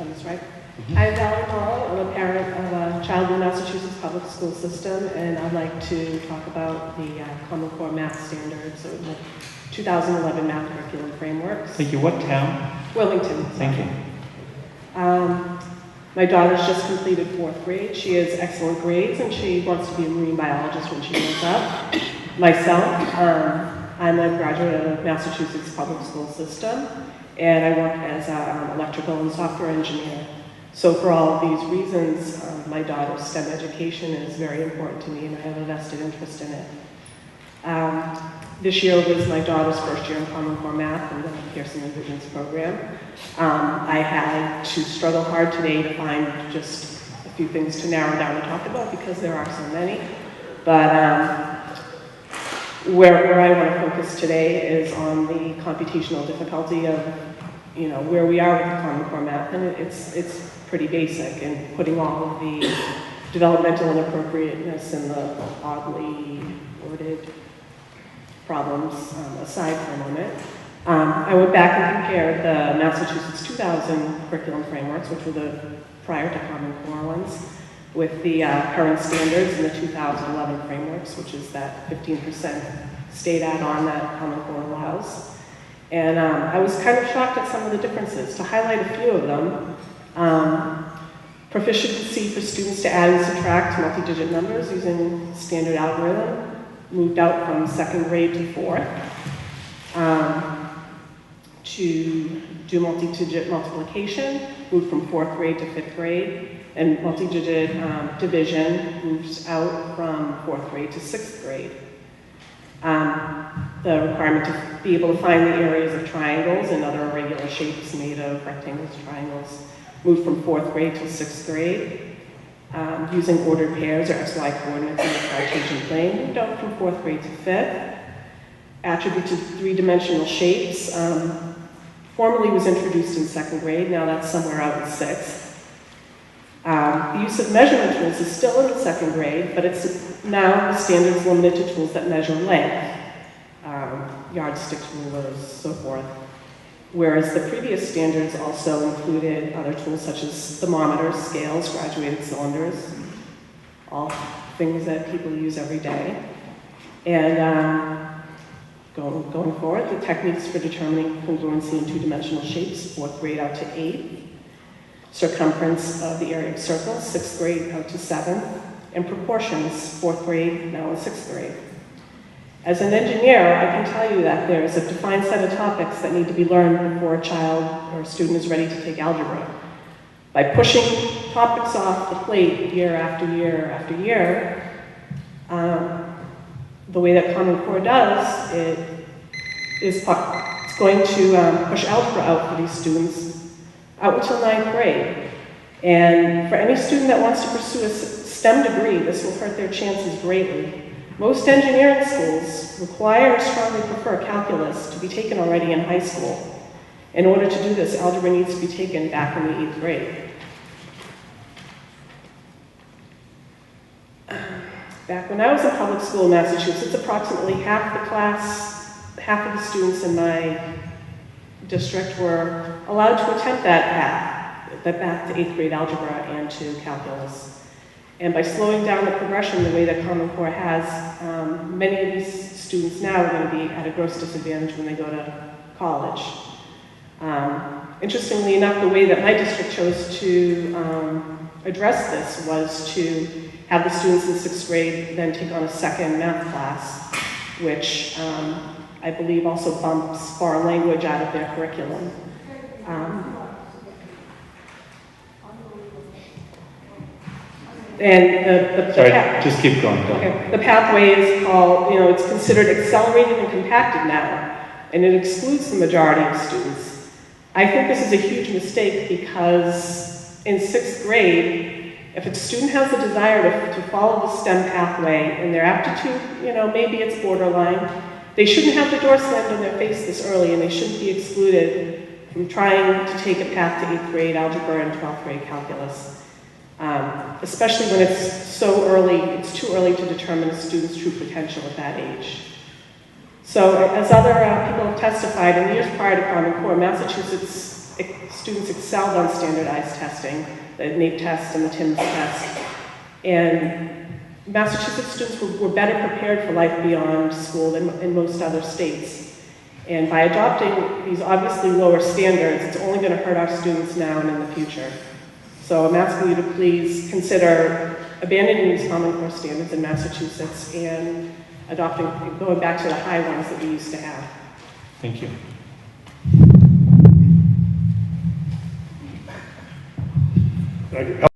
That's right. I'm Valerie Mollow. I'm a parent of a child in the Massachusetts public school system, and I'd like to talk about the Common Core math standards, or the 2011 math curriculum frameworks. Thank you. What town? Wellington. Thank you. My daughter's just completed 4th grade. She has excellent grades, and she wants to be a marine biologist when she grows up. Myself, I'm a graduate of Massachusetts public school system, and I work as an electrical and software engineer. So for all of these reasons, my daughter's STEM education is very important to me, and I have a vested interest in it. This year was my daughter's first year in Common Core Math in the Pearson Revisions program. I had to struggle hard today to find just a few things to narrow down and talk about because there are so many. But where I want to focus today is on the computational difficulty of, where we are with the Common Core Math, and it's pretty basic, and putting all of the developmental inappropriateness and the oddly worded problems aside for a moment. I went back and compared the Massachusetts 2000 curriculum frameworks, which were the prior to Common Core ones, with the current standards in the 2011 frameworks, which is that 15% state add-on that Common Core allows. And I was kind of shocked at some of the differences. To highlight a few of them, proficiency for students to add and subtract multi-digit numbers using standard algorithm moved out from 2nd grade to 4th. To do multi-digit multiplication moved from 4th grade to 5th grade, and multi-digit division moves out from 4th grade to 6th grade. The requirement to be able to find the areas of triangles and other irregular shapes made of rectangles, triangles, moved from 4th grade to 6th grade. Using ordered pairs or XY coordinates in the Cartesian plane moved out from 4th grade to 5th. Attribute to 3-dimensional shapes formerly was introduced in 2nd grade, now that's somewhere out in 6th. The use of measurement tools is still in the 2nd grade, but it's now the standard is limited to tools that measure length, yardsticks, rulers, so forth. Whereas the previous standards also included other tools such as thermometers, scales, graduated cylinders, all things that people use every day. And going forward, the techniques for determining congruency in 2-dimensional shapes, 4th grade out to 8th. Circumference of the area of circles, 6th grade out to 7th, and proportions, 4th grade, now in 6th grade. As an engineer, I can tell you that there's a defined set of topics that need to be learned before a child or a student is ready to take algebra. By pushing topics off the plate year after year after year, the way that Common Core does, it's going to push algebra out for these students out until 9th grade. And for any student that wants to pursue a STEM degree, this will hurt their chances greatly. Most engineering schools require or strongly prefer calculus to be taken already in high school. In order to do this, algebra needs to be taken back in the 8th grade. Back when I was in public school in Massachusetts, approximately half of the students in my district were allowed to attempt that path to 8th grade algebra and to calculus. And by slowing down the progression the way that Common Core has, many of these students now are going to be at a gross disadvantage when they go to college. Interestingly enough, the way that my district chose to address this was to have the students in 6th grade then take on a 2nd math class, which I believe also bumps foreign language out of their curriculum. And Sorry, just keep going. Okay. The pathway is called, it's considered accelerated and compacted now, and it excludes the majority of students. I think this is a huge mistake because in 6th grade, if a student has the desire to follow the STEM pathway and their aptitude, maybe it's borderline, they shouldn't have the door slammed in their face this early, and they shouldn't be excluded from trying to take a path to 8th grade algebra and 12th grade calculus. Especially when it's so early, it's too early to determine a student's true potential at that age. So as other people have testified, in the years prior to Common Core, Massachusetts students excelled on standardized testing, the NAEP test and the TIMSS test. And Massachusetts students were better prepared for life beyond school than in most other states. And by adopting these obviously lower standards, it's only going to hurt our students now and in the future. So I'm asking you to please consider abandoning these Common Core standards in Massachusetts and going back to the high ones that we used to have. Thank you. Thank you.